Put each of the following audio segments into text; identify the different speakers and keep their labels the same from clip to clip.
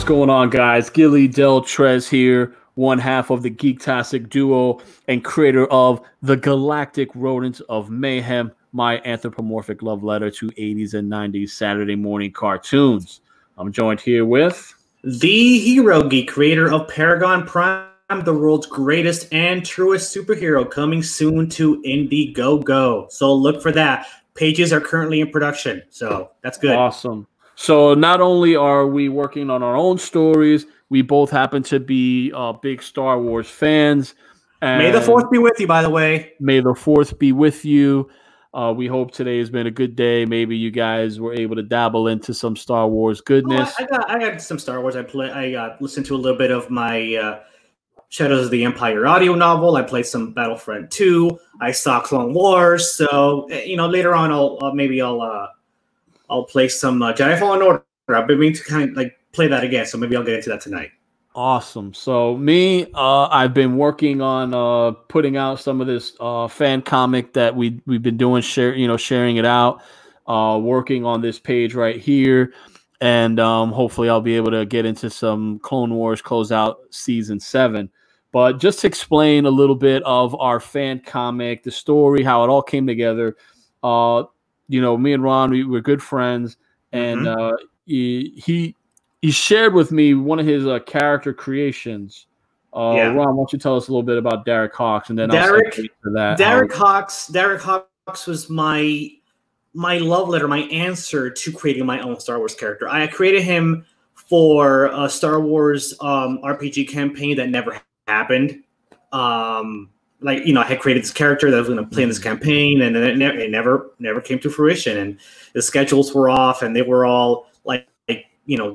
Speaker 1: going on, guys? Gilly Del Trez here, one half of the Geektastic Duo and creator of the Galactic Rodents of Mayhem, my anthropomorphic love letter to 80s and 90s Saturday morning cartoons. I'm joined here with
Speaker 2: the Hero Geek, creator of Paragon Prime, the world's greatest and truest superhero, coming soon to Indiegogo. So look for that. Pages are currently in production, so that's good.
Speaker 1: Awesome. So not only are we working on our own stories, we both happen to be big Star Wars fans. And
Speaker 2: may the 4th be with you, by the way.
Speaker 1: May the 4th be with you. We hope today has been a good day. Maybe you guys were able to dabble into some Star Wars goodness.
Speaker 2: Oh, I got some Star Wars. I listened to a little bit of my Shadows of the Empire audio novel. I played some Battlefront 2. I saw Clone Wars. So later on, I'll play some Jedi Fallen Order. I've been meaning to kind of like play that again, so maybe I'll get into that tonight.
Speaker 1: Awesome. So me, I've been working on putting out some of this fan comic that we've been doing, sharing it out, working on this page right here, and hopefully I'll be able to get into some Clone Wars closeout season 7. But just to explain a little bit of our fan comic, the story, how it all came together. Me and Ron, we were good friends, and he shared with me one of his character creations. Ron, why don't you tell us a little bit about Derek Hawks, and then
Speaker 2: Derek Hawks was my love letter, my answer to creating my own Star Wars character. I created him for a Star Wars RPG campaign that never happened. I had created this character that was going to play in this campaign, and it never came to fruition. And the schedules were off, and they were all like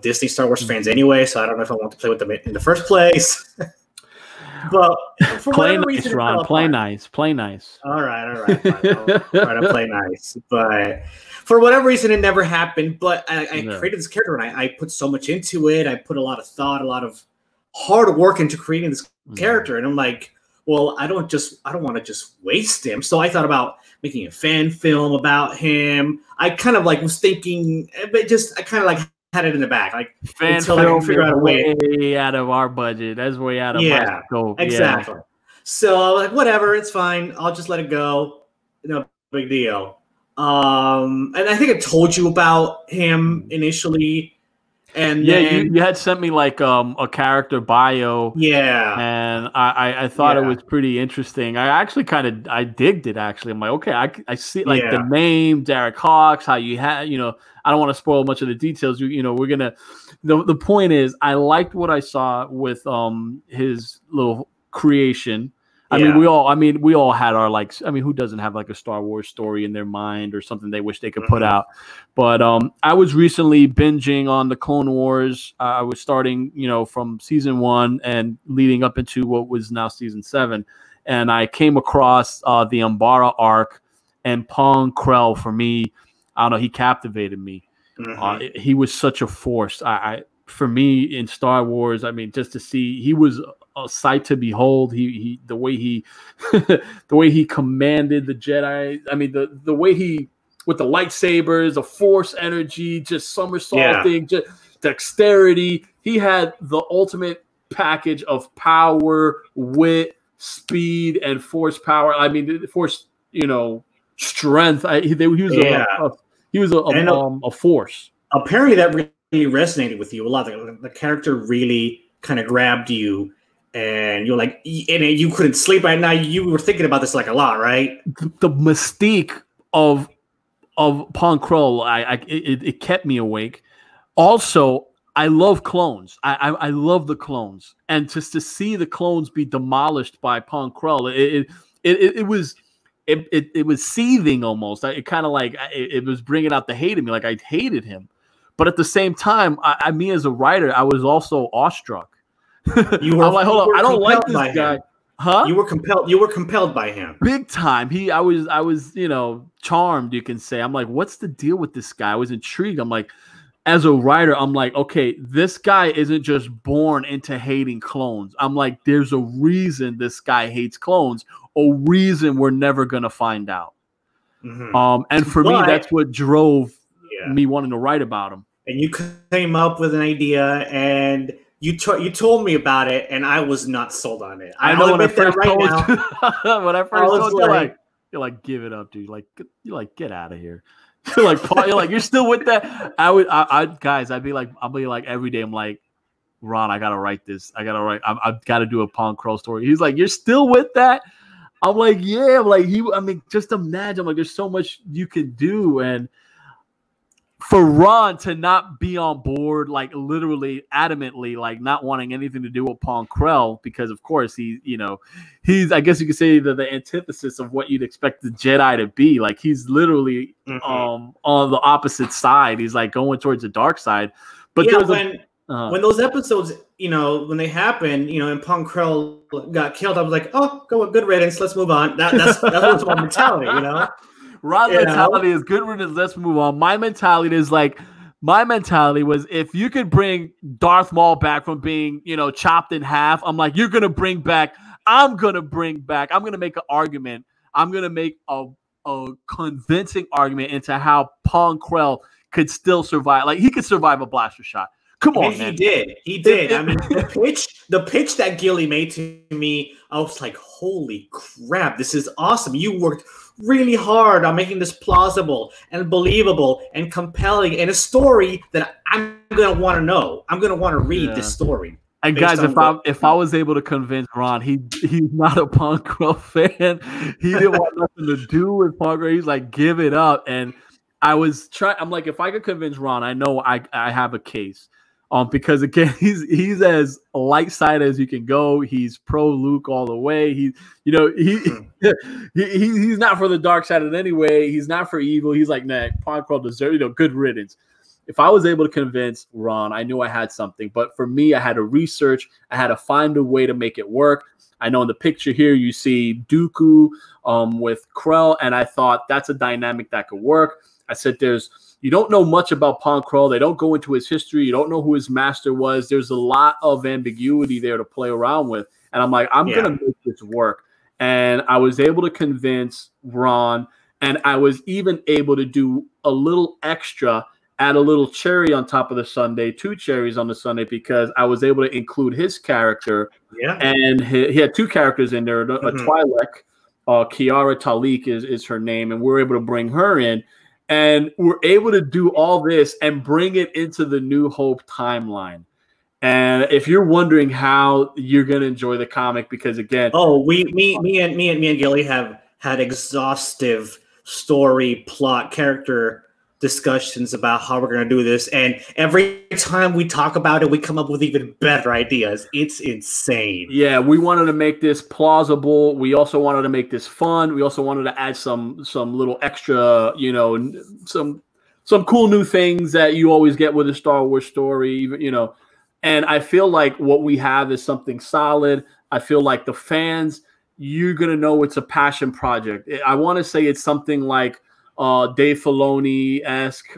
Speaker 2: Disney Star Wars fans anyway. So I don't know if I want to play with them in the first place. But for
Speaker 1: play
Speaker 2: whatever
Speaker 1: nice,
Speaker 2: reason,
Speaker 1: Ron. Play nice.
Speaker 2: All right. Fine. I'll try to play nice, but for whatever reason, it never happened. But I created this character, and I put so much into it. I put a lot of thought, a lot of hard work into creating this character, and I'm like, well, I don't want to just waste him. So I thought about making a fan film about him. I kind of was thinking, but I kind of had it in the back,
Speaker 1: fan
Speaker 2: until
Speaker 1: film
Speaker 2: I can figure out a way.
Speaker 1: Way out of our budget. That's way out of my scope.
Speaker 2: Exactly. Yeah. So I was like, whatever, it's fine. I'll just let it go. No big deal. And I think I told you about him initially. And then,
Speaker 1: you had sent me a character bio.
Speaker 2: Yeah.
Speaker 1: And I thought it was pretty interesting. I actually I digged it actually. I'm like, okay, I see the name Derek Hawks, how you had, I don't want to spoil much of the details. We're gonna the point is I liked what I saw with his little creation. I mean, we all had our who doesn't have a Star Wars story in their mind or something they wish they could put out? But I was recently binging on the Clone Wars. I was starting, from season 1 and leading up into what was now season 7. And I came across the Umbara arc, and Pong Krell, for me, I don't know, he captivated me. He was such a force. For me in Star Wars, just to see, he was a sight to behold. He the way he commanded the Jedi. The way he, with the lightsabers, the Force energy, just somersaulting, just dexterity. He had the ultimate package of power, wit, speed, and Force power. Force, strength. He was a force.
Speaker 2: Apparently, that really resonated with you a lot. The character really kind of grabbed you. And you're and you couldn't sleep at night. You were thinking about this a lot, right?
Speaker 1: The mystique of Pong Krell, it kept me awake. Also, I love clones. I love the clones, and just to see the clones be demolished by Pong Krell, it was seething almost. It kind of it was bringing out the hate in me. I hated him, but at the same time, me as a writer, I was also awestruck.
Speaker 2: You were
Speaker 1: hold on, I don't like this guy. Huh?
Speaker 2: You were compelled by him.
Speaker 1: Big time. I was charmed, you can say. I'm like, what's the deal with this guy? I was intrigued. I'm like, as a writer, I'm like, okay, this guy isn't just born into hating clones. I'm like, there's a reason this guy hates clones, a reason we're never gonna find out. And for me, that's what drove me wanting to write about him.
Speaker 2: and you came up with an idea, and you told me about it, and I was not sold on it.
Speaker 1: I know when I first told you, when I first told you, you're like, give it up, dude. You're like, get out of here. You're like, you're still with that. Guys, I'd be like every day. I'm like, Ron, I gotta write this. I've got to do a Pong Krell story. He's like, you're still with that? I'm like, yeah. I'm like, just imagine. I'm like, there's so much you can do, and for Ron to not be on board, like literally adamantly, like not wanting anything to do with Pong Krell, because of course he's, I guess you could say the antithesis of what you'd expect the Jedi to be. Like he's literally on the opposite side. He's like going towards the dark side. But
Speaker 2: when those episodes, when they happen, and Pong Krell got killed, I was like, oh, good riddance. Let's move on. That's my mentality,
Speaker 1: Ron's mentality is good riddance. Let's move on. My mentality was if you could bring Darth Maul back from being, chopped in half, I'm like, I'm going to make an argument. I'm going to make a convincing argument into how Pong Krell could still survive. Like he could survive a blaster shot. Come on, man.
Speaker 2: He did. I mean, the pitch that Gilly made to me, I was like, holy crap, this is awesome. You worked really hard on making this plausible and believable and compelling, and a story that I'm going to want to know. I'm going to want to read this story.
Speaker 1: And guys, if I was able to convince Ron, he's not a Pong Krell fan. He didn't want nothing to do with Pong Krell. He's like, give it up. And I'm like, if I could convince Ron, I know I have a case. Because again, he's as light side as you can go. He's pro Luke all the way. He's not for the dark side in any way. He's not for evil. He's like, nah, Pong Krell deserves, good riddance. If I was able to convince Ron, I knew I had something. But for me, I had to research. I had to find a way to make it work. I know in the picture here you see Dooku with Krell, and I thought that's a dynamic that could work. I said you don't know much about Pong Krell. They don't go into his history. You don't know who his master was. There's a lot of ambiguity there to play around with. And I'm like, I'm going to make this work. And I was able to convince Ron, and I was even able to do a little extra, add a little cherry on top of the sundae, 2 cherries on the sundae, because I was able to include his character. Yeah. And he had 2 characters in there, a Twi'lek, Kiara Talik is her name, and we were able to bring her in. And we're able to do all this and bring it into the New Hope timeline. And if you're wondering how you're going to enjoy the comic, because again,
Speaker 2: me and Gilly have had exhaustive story, plot, character discussions about how we're going to do this, and every time we talk about it, we come up with even better ideas. It's insane.
Speaker 1: Yeah, we wanted to make this plausible. We also wanted to make this fun. We also wanted to add some little extra, some cool new things that you always get with a Star Wars story, And I feel like what we have is something solid. I feel like the fans, you're going to know it's a passion project. I want to say it's something like Dave Filoni-esque,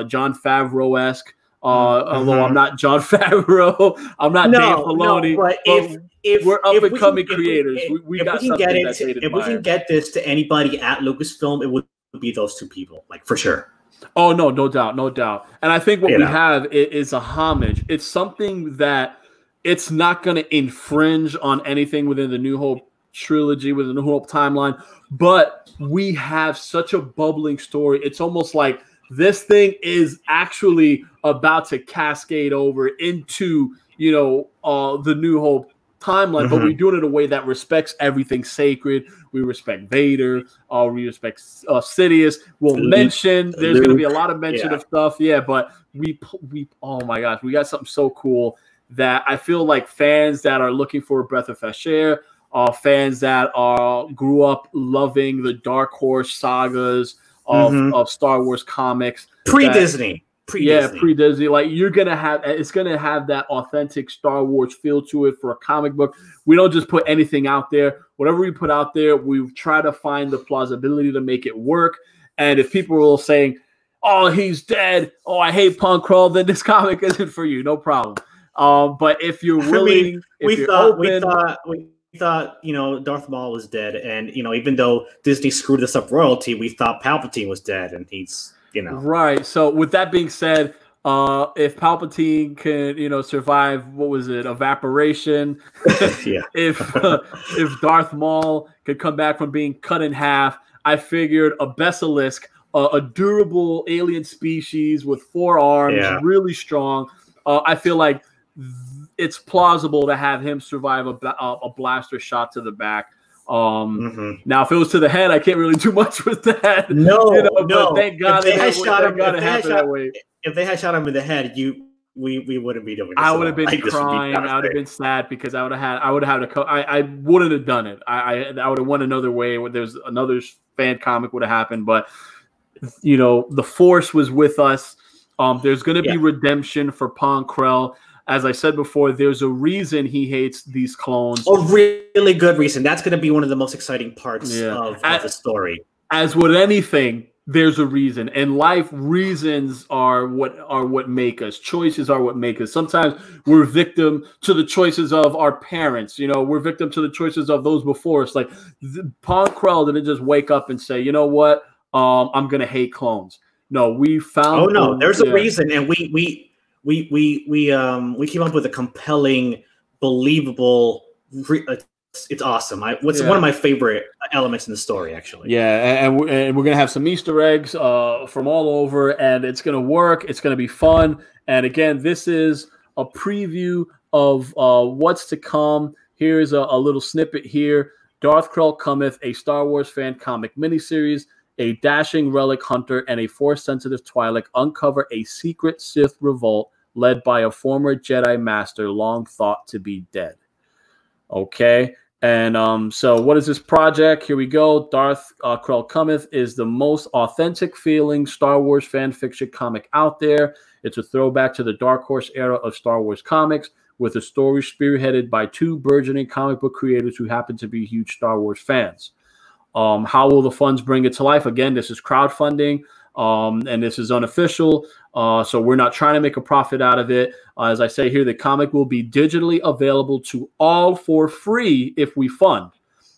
Speaker 1: Jon Favreau-esque, although I'm not Jon Favreau, I'm not Dave Filoni.
Speaker 2: But if
Speaker 1: we're up and coming creators, we got something that they admire.
Speaker 2: If we can get this to anybody at Lucasfilm, it would be those 2 people, like for sure.
Speaker 1: Oh no doubt. And I think what we have is a homage. It's something that it's not going to infringe on anything within the New Hope trilogy, within the New Hope timeline, but we have such a bubbling story. It's almost like this thing is actually about to cascade over into, the New Hope timeline, but we're doing it in a way that respects everything sacred. We respect Vader. We respect Sidious. We'll mention, there's going to be a lot of mention of stuff. Yeah, but we, oh my gosh, we got something so cool that I feel like fans that are looking for a breath of fresh air, fans that grew up loving the Dark Horse sagas of Star Wars comics.
Speaker 2: Pre-Disney.
Speaker 1: Pre-Disney. Like it's gonna have that authentic Star Wars feel to it for a comic book. We don't just put anything out there. Whatever we put out there, we try to find the plausibility to make it work. And if people are saying, oh, he's dead, oh, I hate Pong Krell, then this comic isn't for you. No problem. But if you're willing,
Speaker 2: we thought, Darth Maul was dead, and even though Disney screwed us up royalty, we thought Palpatine was dead, and he's,
Speaker 1: Right. So with that being said, if Palpatine can, survive, what was it, evaporation?
Speaker 2: Yeah.
Speaker 1: If Darth Maul could come back from being cut in half, I figured a basilisk, a durable alien species with 4 arms, really strong. I feel like it's plausible to have him survive a blaster shot to the back. Now, if it was to the head, I can't really do much with that.
Speaker 2: No.
Speaker 1: But thank God
Speaker 2: if they had shot him in the head, we wouldn't be doing this.
Speaker 1: I would have been crying. I would have been sad because I would wouldn't have done it. I would have went another way. There's another fan comic would have happened, but the Force was with us. There's going to be redemption for Pong Krell. As I said before, there's a reason he hates these clones.
Speaker 2: A really good reason. That's going to be one of the most exciting parts of the story.
Speaker 1: As with anything, there's a reason. In life, reasons are what make us. Choices are what make us. Sometimes we're victim to the choices of our parents. We're victim to the choices of those before us. Like Pong Krell didn't just wake up and say, you know what, I'm going to hate clones. No, we found.
Speaker 2: Oh no, there's a reason, and we came up with a compelling, believable. It's awesome. One of my favorite elements in the story, actually.
Speaker 1: Yeah, and we're gonna have some Easter eggs from all over, and it's gonna work. It's gonna be fun. And again, this is a preview of what's to come. Here's a little snippet here. Darth Krell Cometh, a Star Wars fan comic miniseries. A dashing relic hunter and a Force-sensitive Twi'lek uncover a secret Sith revolt led by a former Jedi Master long thought to be dead. Okay, and so what is this project? Here we go. Darth Krell Cometh is the most authentic feeling Star Wars fan fiction comic out there. It's a throwback to the Dark Horse era of Star Wars comics, with a story spearheaded by 2 burgeoning comic book creators who happen to be huge Star Wars fans. How will the funds bring it to life? Again, this is crowdfunding, and this is unofficial, so we're not trying to make a profit out of it. As I say here, the comic will be digitally available to all for free if we fund.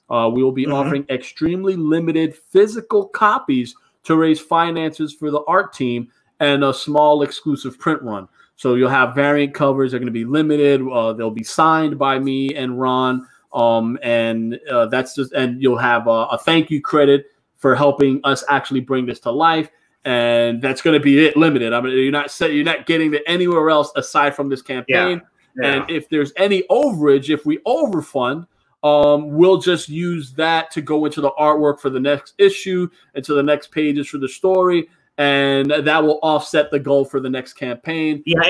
Speaker 1: We will be offering extremely limited physical copies to raise finances for the art team and a small exclusive print run. So you'll have variant covers. They're going to be limited. They'll be signed by me and Ron. That's just, and you'll have a thank you credit for helping us actually bring this to life, and that's going to be it. Limited. I mean, you're not getting it anywhere else aside from this campaign. And if there's any overage, if we overfund, we'll just use that to go into the artwork for the next issue and to the next pages for the story. And that will offset the goal for the next campaign.
Speaker 2: Yeah,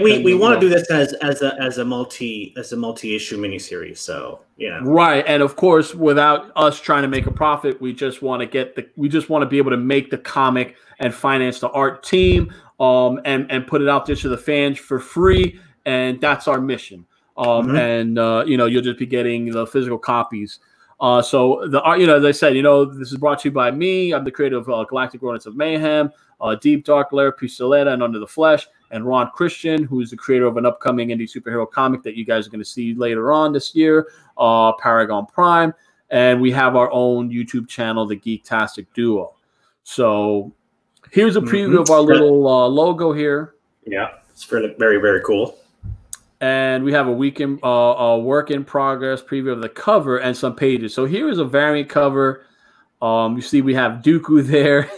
Speaker 2: we want to do this as a multi-issue miniseries. So
Speaker 1: right. And of course, without us trying to make a profit, we just want to be able to make the comic and finance the art team, and put it out there to the fans for free. And that's our mission. And you'll just be getting the physical copies. So the art, as I said, this is brought to you by me. I'm the creator of Galactic Rodents of Mayhem, Deep Dark Lair, Pistoletta, and Under the Flesh, and Ron Christian, who is the creator of an upcoming indie superhero comic that you guys are going to see later on this year, Paragon Prime. And we have our own YouTube channel, the Geektastic Duo. So here's a preview of our little logo here.
Speaker 2: Yeah, it's very, very cool.
Speaker 1: And we have a work in progress preview of the cover and some pages. So here is a variant cover. You see we have Dooku there.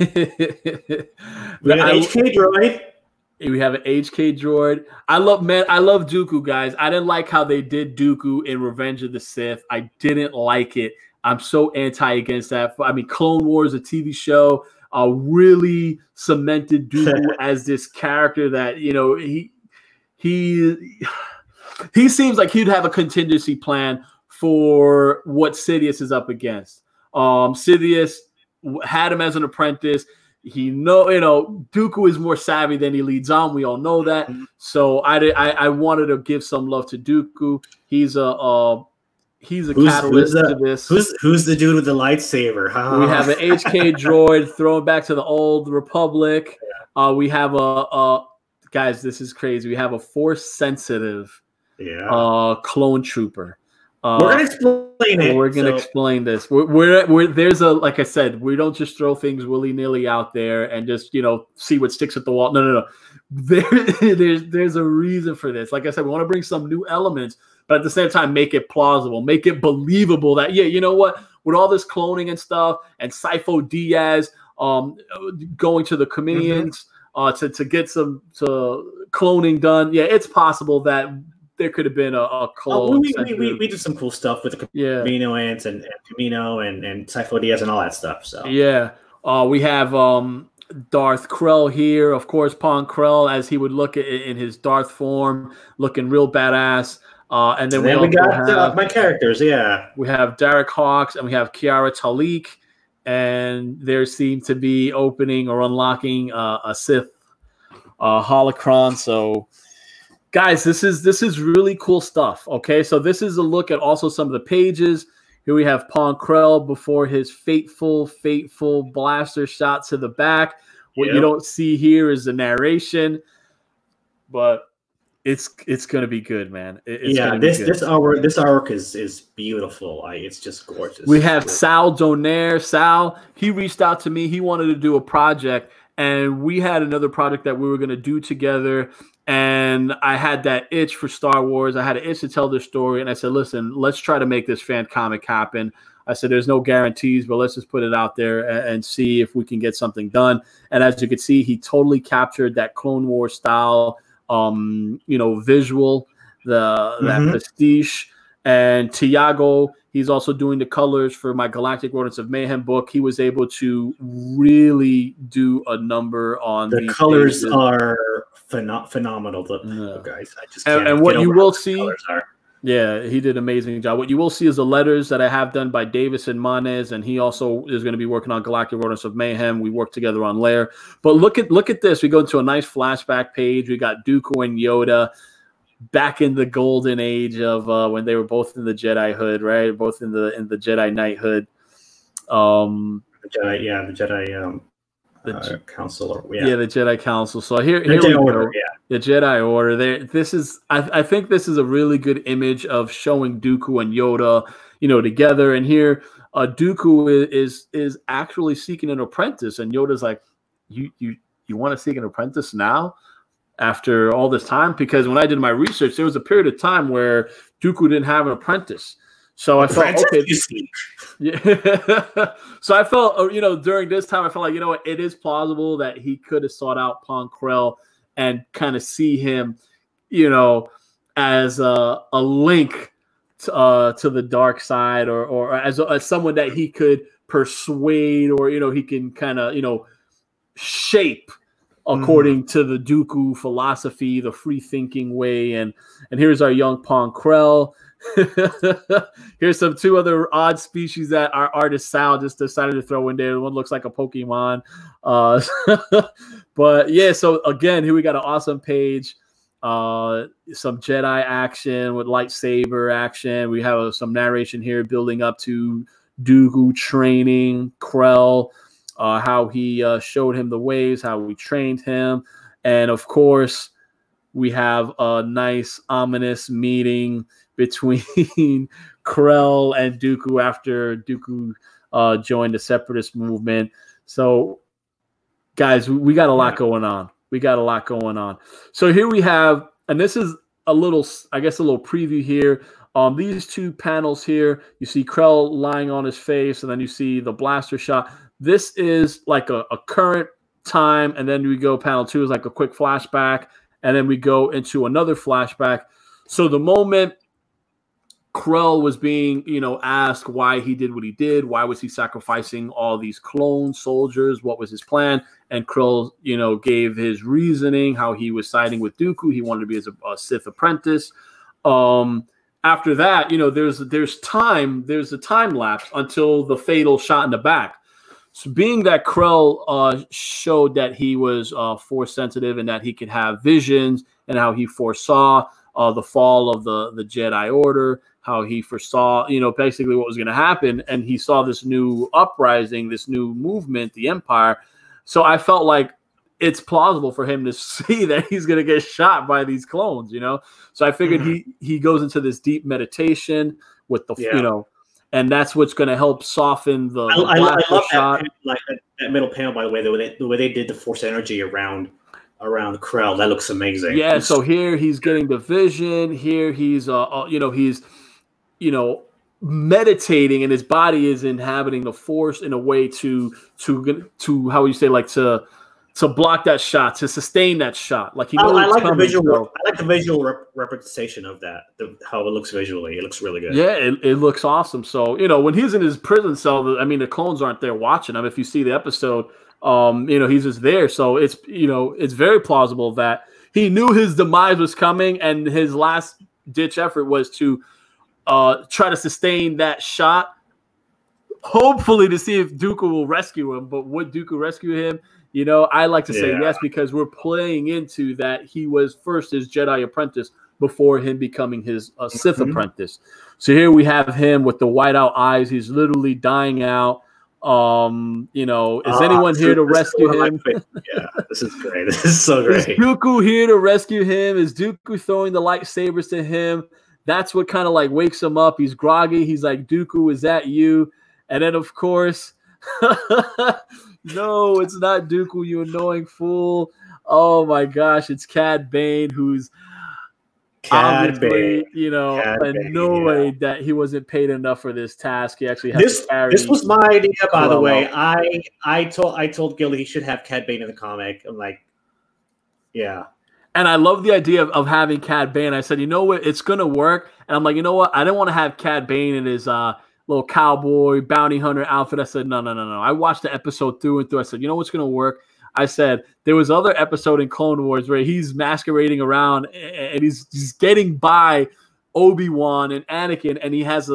Speaker 2: We have an HK droid.
Speaker 1: We have an HK droid. I love Dooku, guys. I didn't like how they did Dooku in Revenge of the Sith. I didn't like it. I'm so against that. I mean, Clone Wars, a TV show, really cemented Dooku as this character that, he seems like he'd have a contingency plan for what Sidious is up against. Sidious had him as an apprentice. Dooku is more savvy than he leads on. We all know that. So I wanted to give some love to Dooku. He's a catalyst to this.
Speaker 2: Who's the dude with the lightsaber?
Speaker 1: We have an HK droid thrown back to the old Republic. We have guys, this is crazy. We have a Force sensitive clone trooper.
Speaker 2: We're gonna explain it.
Speaker 1: We're gonna explain this. We're there's a, like I said, we don't just throw things willy-nilly out there and just, you know, see what sticks at the wall. No. There's a reason for this. Like I said, we want to bring some new elements, but at the same time make it plausible, make it believable that, yeah, you know what, with all this cloning and stuff and Sifo Dyas going to the Comedians to get some cloning done. Yeah, it's possible that there could have been a clone.
Speaker 2: We did some cool stuff with the Camino ants and Camino and Sifo Dyas and all that stuff. So
Speaker 1: yeah, we have Darth Krell here, of course, Pong Krell as he would look in his Darth form, looking real badass. And then we
Speaker 2: got my characters. Yeah,
Speaker 1: we have Derek Hawks and we have Kiara Talik, and there seem to be opening or unlocking a Sith holocron. So, guys, this is really cool stuff. Okay, so this is a look at also some of the pages. Here we have Pong Krell before his fateful blaster shot to the back. What you don't see here is the narration, but it's going to be good, man.
Speaker 2: This arc is beautiful. It's just gorgeous.
Speaker 1: We have Sal Donaire. Sal, he reached out to me. He wanted to do a project, and we had another project that we were going to do together. And I had that itch for Star Wars. I had an itch to tell this story. And I said, listen, let's try to make this fan comic happen. I said, there's no guarantees, but let's just put it out there and see if we can get something done. And as you can see, he totally captured that Clone Wars style, visual, that pastiche. And Tiago, he's also doing the colors for my Galactic Rodents of Mayhem book. He was able to really do a number on
Speaker 2: the colors pages. Are phenomenal, guys. I just can't
Speaker 1: and what you will see, yeah, he did an amazing job. What you will see is the letters that I have done by Davis and Manes, and he also is going to be working on Galactic Rodents of Mayhem. We work together on Lair. But look at this. We go into a nice flashback page. We got Dooku and Yoda back in the golden age of when they were both in the Jedi hood, right? Both in the Jedi Knighthood.
Speaker 2: The Council,
Speaker 1: the Jedi Council. So here we go. The Jedi Order. This is, I think this is a really good image of showing Dooku and Yoda, together. And here, Dooku is actually seeking an apprentice, and Yoda's like, "You want to seek an apprentice now?" After all this time, because when I did my research, there was a period of time where Dooku didn't have an apprentice. So I felt okay. Yeah. So I felt, during this time, I felt like, it is plausible that he could have sought out Pong Krell and kind of see him, as a link to the dark side, or as someone that he could persuade, or he can kind of shape according to the Dooku philosophy, the free thinking way. And here's our young Pong Krell. Here's two other odd species that our artist Sal just decided to throw in there. One looks like a Pokemon. But yeah, so again, here we got an awesome page. Some Jedi action with lightsaber action. We have some narration here building up to Dooku training Krell. How he showed him the ways, how we trained him. And, of course, we have a nice, ominous meeting between Krell and Dooku after Dooku joined the Separatist movement. So, guys, we got a lot going on. So here we have, and this is a little preview here. These two panels here, you see Krell lying on his face, and then you see the blaster shot. This is like a current time, and then we go panel 2 is like a quick flashback, and then we go into another flashback. So the moment Krell was being, asked why he did what he did, why was he sacrificing all these clone soldiers, what was his plan, and Krell, gave his reasoning, how he was siding with Dooku. He wanted to be a Sith apprentice. After that, there's a time lapse until the fatal shot in the back. So being that Krell showed that he was force sensitive and that he could have visions, and how he foresaw the fall of the Jedi Order, how he foresaw, basically what was going to happen, and he saw this new uprising, this new movement, the Empire. So I felt like it's plausible for him to see that he's going to get shot by these clones, So I figured he goes into this deep meditation with the and that's what's going to help soften the
Speaker 2: I love
Speaker 1: shot.
Speaker 2: That middle panel, by the way, the way they did the force energy around Krell. That looks amazing.
Speaker 1: Yeah, so here he's getting the vision. Here he's he's meditating, and his body is inhabiting the force in a way to how you say, like, to block that shot, to sustain that shot. Like,
Speaker 2: I like the visual representation of that. How it looks visually, it looks really good.
Speaker 1: Yeah, it looks awesome. So when he's in his prison cell, I mean, the clones aren't there watching him. If you see the episode, he's just there. So it's it's very plausible that he knew his demise was coming, and his last ditch effort was to try to sustain that shot, hopefully to see if Dooku will rescue him. But would Dooku rescue him? I like to say yes, because we're playing into that he was first his Jedi apprentice before him becoming his Sith apprentice. So here we have him with the whiteout eyes. He's literally dying out. Is anyone here to rescue him?
Speaker 2: Yeah, this is great. This is so great.
Speaker 1: Is Dooku here to rescue him? Is Dooku throwing the lightsabers to him? That's what kind of like wakes him up. He's groggy. He's like, Dooku, is that you? And then, of course, no, it's not Dooku, you annoying fool. Oh my gosh, it's Cad Bane, who's obviously, annoyed that he wasn't paid enough for this task. He actually has to carry.
Speaker 2: This was my idea, by the way. I told Gilly he should have Cad Bane in the comic. I'm like, yeah.
Speaker 1: And I love the idea of having Cad Bane. I said, you know what, it's gonna work. And I'm like, you know what, I didn't want to have Cad Bane in his little cowboy bounty hunter outfit. I said, no. I watched the episode through and through. I said, you know what's going to work? I said, there was other episode in Clone Wars where he's masquerading around and he's getting by Obi-Wan and Anakin, and he has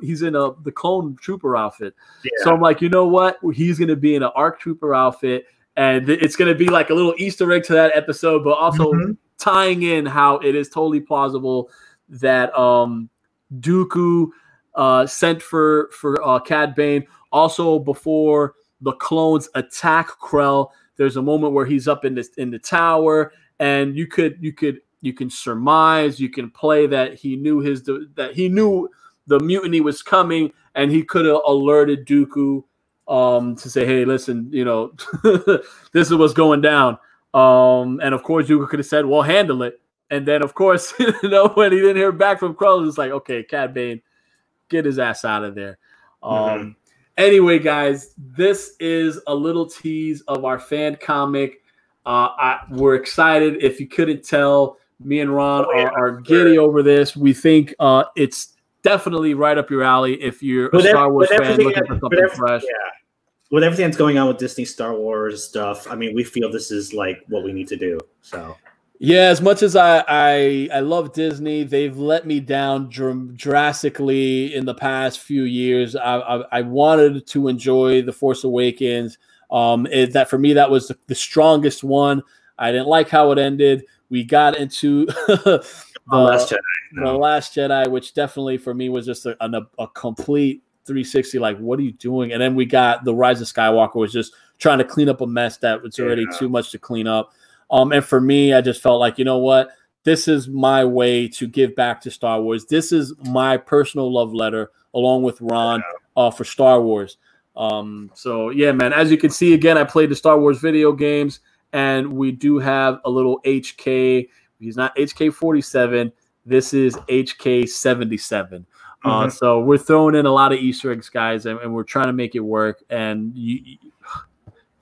Speaker 1: he's in the clone trooper outfit. Yeah. So I'm like, you know what? He's going to be in an ARC trooper outfit, and it's going to be like a little Easter egg to that episode, but also tying in how it is totally plausible that Dooku sent for Cad Bane. Also, before the clones attack Krell, there's a moment where he's up in the tower, and you can surmise, you can play that he knew the mutiny was coming, and he could have alerted Dooku to say, hey, listen, this is what's going down. And of course, Dooku could have said, well, handle it. And then, of course, when he didn't hear back from Krell, it's like, okay, Cad Bane, get his ass out of there. Anyway, guys, this is a little tease of our fan comic. We're excited. If you couldn't tell, me and Ron are giddy over this. We think it's definitely right up your alley if you're a Star Wars fan looking for something fresh.
Speaker 2: Yeah. With everything that's going on with Disney Star Wars stuff, I mean, we feel this is like what we need to do. So.
Speaker 1: Yeah, as much as I love Disney, they've let me down drastically in the past few years. I wanted to enjoy The Force Awakens. That for me, that was the strongest one. I didn't like how it ended. We got into the Last Jedi, which definitely for me was just a complete 360. Like, what are you doing? And then we got The Rise of Skywalker, was just trying to clean up a mess that was already too much to clean up. And for me, I just felt like, you know what? This is my way to give back to Star Wars. This is my personal love letter, along with Ron, for Star Wars. So, yeah, man, as you can see, again, I played the Star Wars video games, and we do have a little HK. He's not HK-47. This is HK-77. So we're throwing in a lot of Easter eggs, guys, and we're trying to make it work. And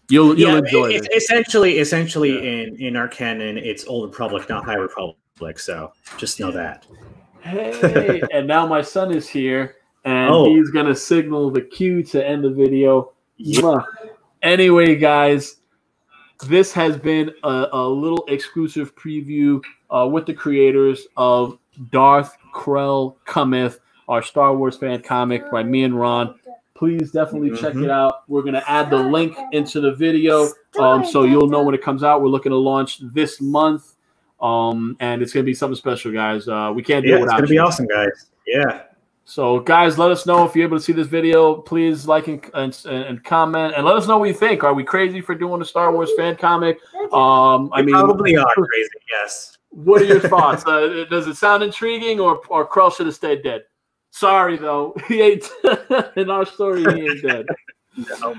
Speaker 1: You'll enjoy it.
Speaker 2: Essentially, in our canon, it's Old Republic, not High Republic. So just know that.
Speaker 1: Hey, and now my son is here, and he's gonna signal the cue to end the video. Yeah. Anyway, guys, this has been a little exclusive preview with the creators of Darth Krell Cometh, our Star Wars fan comic by me and Ron. Please definitely check it out. We're going to add the link into the video so you'll know when it comes out. We're looking to launch this month, and it's going to be something special, guys. We can't do it without you.
Speaker 2: It's going to be awesome, guys. Yeah.
Speaker 1: So, guys, let us know if you're able to see this video. Please like and comment, and let us know what you think. Are we crazy for doing a Star Wars fan comic? I mean,
Speaker 2: probably are crazy, yes.
Speaker 1: What are your thoughts? Does it sound intriguing, or Krell should have stayed dead? Sorry though, he ain't. In our story, he ain't dead.
Speaker 2: No.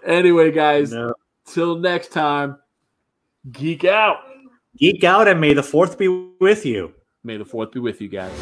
Speaker 1: Anyway, guys, till next time, geek out.
Speaker 2: Geek out, and may the 4th be with you.
Speaker 1: May the 4th be with you guys.